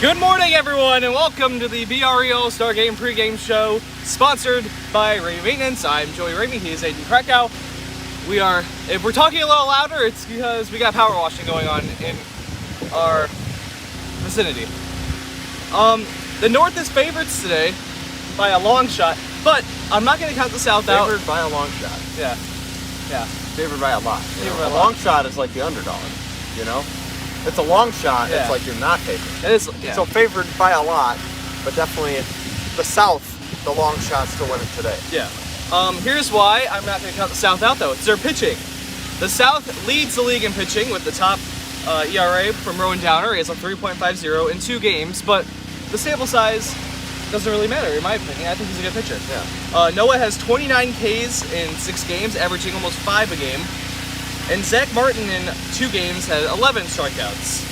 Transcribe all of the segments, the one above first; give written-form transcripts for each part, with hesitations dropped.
Good morning, everyone, and welcome to the B.R.E All-Star Game pregame show, sponsored by Ray Maintenance. I'm Joey Ramey. He is Aiden Krakow. If we're talking a little louder, it's because we got power washing going on in our vicinity. The North is favorites today by a long shot, but I'm not going to count the South out. Favored by a long shot. Yeah. Favored by a lot. Favored by a long shot is like the underdog, you know? It's a long shot, Yeah. it's like you're not favored. It is, yeah. So favored by a lot, but definitely the South, the long shot's to win it today. Yeah. Here's why I'm not going to count the South out, though. It's their pitching. The South leads the league in pitching with the top ERA from Rowan Downer. He has a 3.50 in 2 games, but the sample size doesn't really matter, in my opinion. I think he's a good pitcher. Yeah. Noah has 29 Ks in 6 games, averaging almost 5 a game. And Zach Martin in 2 games had 11 strikeouts.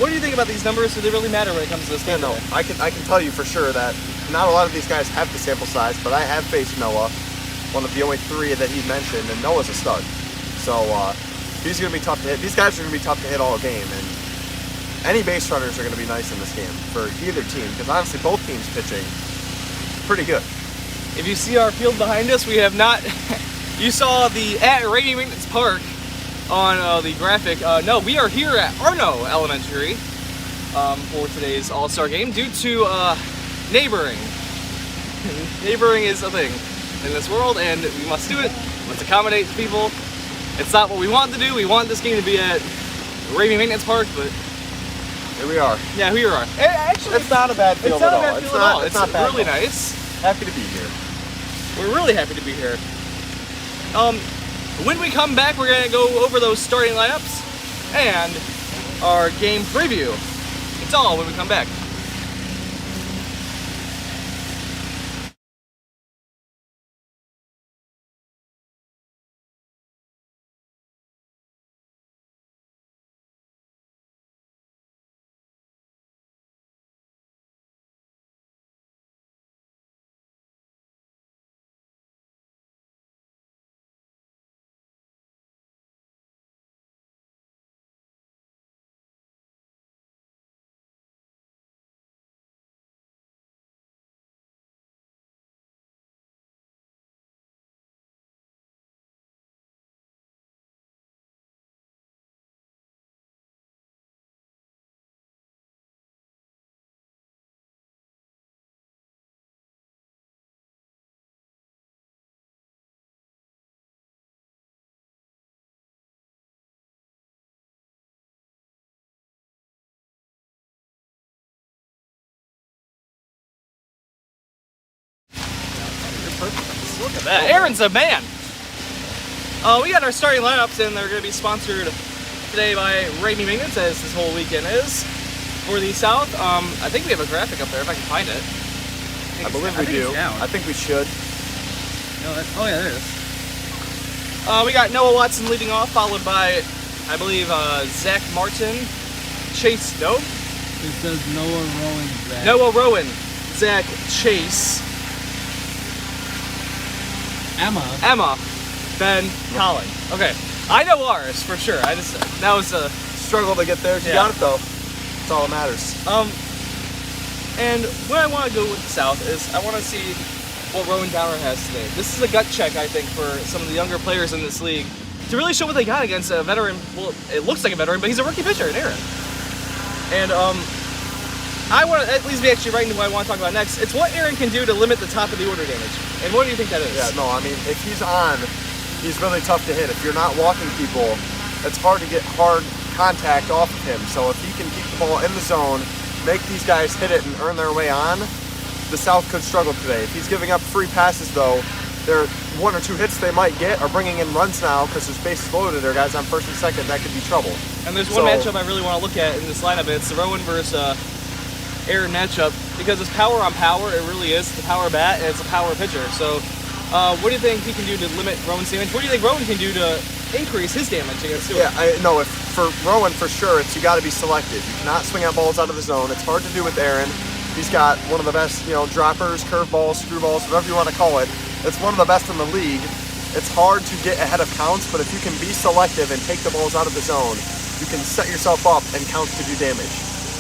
What do you think about these numbers? Do they really matter when it comes to this game? Yeah, no, I can tell you for sure that not a lot of these guys have the sample size, but I have faced Noah, one of the only 3 that he mentioned, and Noah's a stud. So he's going to be tough to hit. These guys are going to be tough to hit all game, and any base runners are going to be nice in this game for either team, because honestly, both teams pitching pretty good. If you see our field behind us, we have not... You saw the at Rainy Maintenance Park on the graphic. No, we are here at Arno Elementary for today's All-Star Game due to neighboring. Neighboring is a thing in this world, and we must do it. Let's accommodate people. It's not what we want to do. We want this game to be at Rainy Maintenance Park, but Here we are. yeah, here we are. Actually, It's not a bad field it's not at a bad all. field at all. It's not bad really at all. nice. Happy to be here. We're really happy to be here. When we come back, we're gonna go over those starting lineups and our game preview. It's all when we come back. Look at that. Aaron's a man. We got our starting lineups, and they're going to be sponsored today by Rainy Maintenance, as this whole weekend is. For the South, I think we have a graphic up there, if I can find it. I believe we do. I think we should. Oh, yeah, there it is. We got Noah Watson leading off, followed by, I believe, Zach Martin, Chase Doe. It says Noah Rowan. Zach. Noah Rowan, Zach Chase, Emma, Ben, Colin. Okay, I know ours for sure. That was a Struggle to get there. You Yeah. got it though. That's all that matters. And where I want to go with the South is I want to see what Rowan Downer has today. This is a gut check, I think, for some of the younger players in this league to really show what they got against a veteran. Well, it looks like a veteran, but he's a rookie pitcher, Aaron. And I want to, that leads me actually right into what I want to talk about next. It's what Aaron can do to limit the top of the order damage. And what do you think that is? Yeah, no, I mean, if he's on, he's really tough to hit. If you're not walking people, it's hard to get hard contact off of him. So if he can keep the ball in the zone, make these guys hit it and earn their way on, the South could struggle today. If he's giving up free passes, though, there 1 or 2 hits they might get are bringing in runs now because there's bases loaded. There are guys on first and second. That could be trouble. And there's one matchup I really want to look at in this lineup. It's the Rowan versus Aaron matchup, because it's power on power. It really is. It's a power bat, and it's a power pitcher. So what do you think he can do to limit Rowan's damage? What do you think Rowan can do to increase his damage against Stewart? Yeah, I know. If for Rowan, for sure, you got to be selective. You cannot swing out balls out of the zone. It's hard to do with Aaron. He's got one of the best, droppers, curveballs, screwballs, whatever you want to call it. It's one of the best in the league. It's hard to get ahead of counts, but if you can be selective and take the balls out of the zone, you can set yourself up and counts to do damage.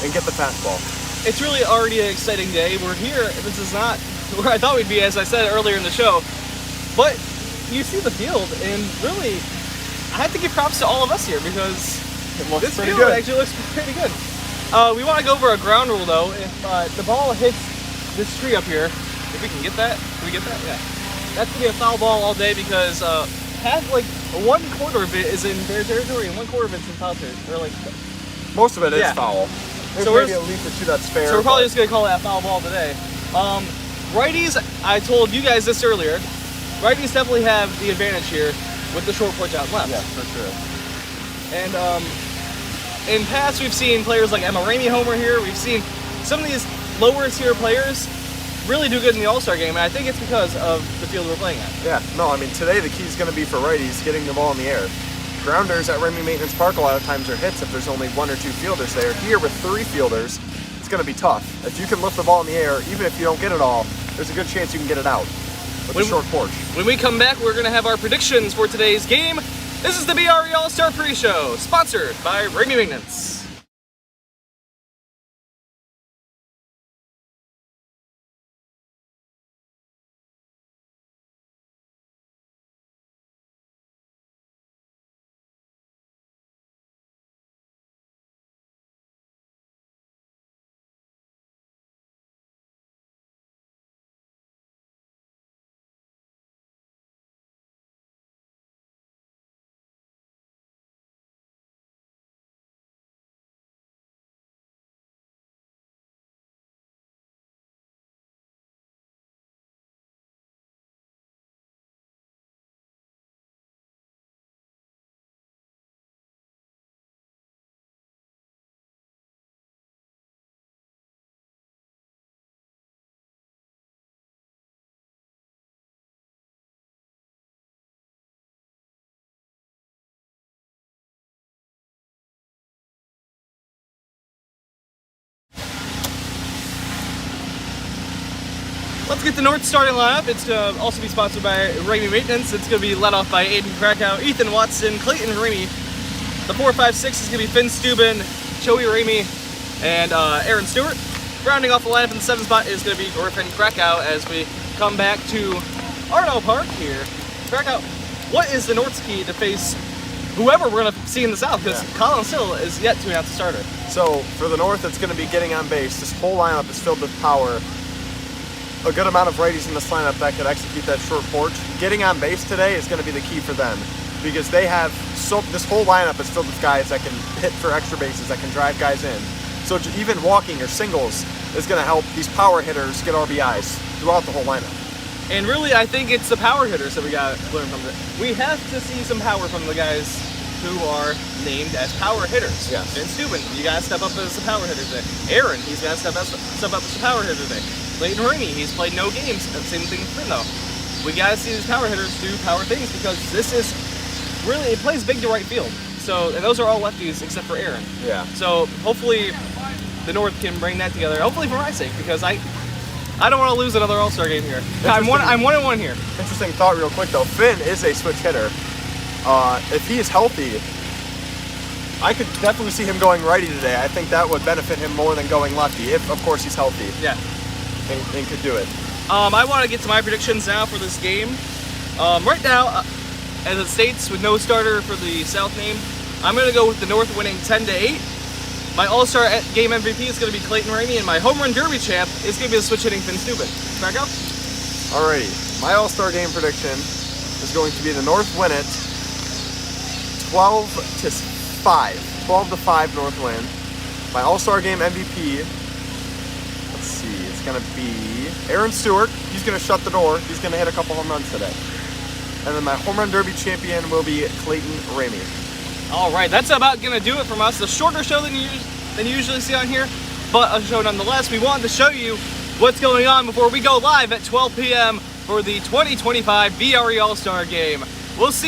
and get the fastball. It's really already an exciting day. We're here. This is not where I thought we'd be, as I said earlier in the show. But you see the field, and really, I have to give props to all of us here because this field actually looks pretty good. We want to go over a ground rule though. If the ball hits this tree up here, if we can get that, can we get that? Yeah. That's gonna be a foul ball all day because half, like 1/4 of it is in their territory and 1/4 of it's in foul territory. Or like most of it is foul. There's maybe a leap or two that's fair. So we're probably just gonna call that foul ball today. Righties, I told you guys this earlier. Righties definitely have the advantage here with the short porch out left. Yeah, for sure. And in past, we've seen players like B.R.E homer here. We've seen some of these lower tier players really do good in the All-Star game, and I think it's because of the field we're playing at. Yeah, no, I mean, today the key is going to be for righties getting the ball in the air. Grounders at Remy Maintenance Park a lot of times are hits if there's only 1 or 2 fielders there. Here with 3 fielders, it's going to be tough. If you can lift the ball in the air, even if you don't get it all, there's a good chance you can get it out with the short porch. When we come back, we're going to have our predictions for today's game. This is the B.R.E All-Star Pre-Show, sponsored by Remy Maintenance. Let's get the North starting lineup. It's going to also be sponsored by Remy Maintenance. It's going to be led off by Aiden Krakow, Ethan Watson, Clayton Ramey. The 4-5-6 is going to be Finn Steuben, Joey Ramey, and Aaron Stewart. Rounding off the lineup in the 7th spot is going to be Griffin Krakow as we come back to Arno Park here. Krakow, what is the North's key to face whoever we're going to see in the South? Because Colin Still is yet to announce a starter. So for the North, it's going to be getting on base. This whole lineup is filled with power. A good amount of righties in this lineup that could execute that short porch. Getting on base today is going to be the key for them because they have this whole lineup is filled with guys that can hit for extra bases, that can drive guys in. So even walking or singles is going to help these power hitters get RBIs throughout the whole lineup. And really, I think it's the power hitters that we got to learn from it. We have to see some power from the guys who are named as power hitters. Yes. Finn Steuben, you got to step up as a power hitter today. Aaron, he's got to step up as a power hitter today. Clayton Ramey, he's played no games. Same thing with Finn though. We gotta see these power hitters do power things because this is really, it plays big to right field. So, and those are all lefties except for Aaron. Yeah. So hopefully the North can bring that together. Hopefully for my sake, because I don't want to lose another All-Star game here. I'm 1-1 here. Interesting thought real quick though. Finn is a switch hitter. If he is healthy, I could definitely see him going righty today. I think that would benefit him more than going lefty, if of course he's healthy. Yeah. And could do it. I want to get to my predictions now for this game. Right now, as it states, with no starter for the South name, I'm going to go with the North winning 10-8. My All-Star game MVP is going to be Clayton Ramey, and my Home Run Derby champ is going to be the switch-hitting Finn Steuben. Back up. Alrighty, my All-Star game prediction is going to be the North win it 12-5. 12-5 North win. My All-Star game MVP, let's see, it's going to be Aaron Stewart. He's going to shut the door. He's going to hit a couple home runs today. And then my Home Run Derby champion will be Clayton Ramey. All right, that's about going to do it from us. A shorter show than you usually see on here, but a show nonetheless. We wanted to show you what's going on before we go live at 12 p.m. for the 2025 B.R.E All-Star Game. We'll see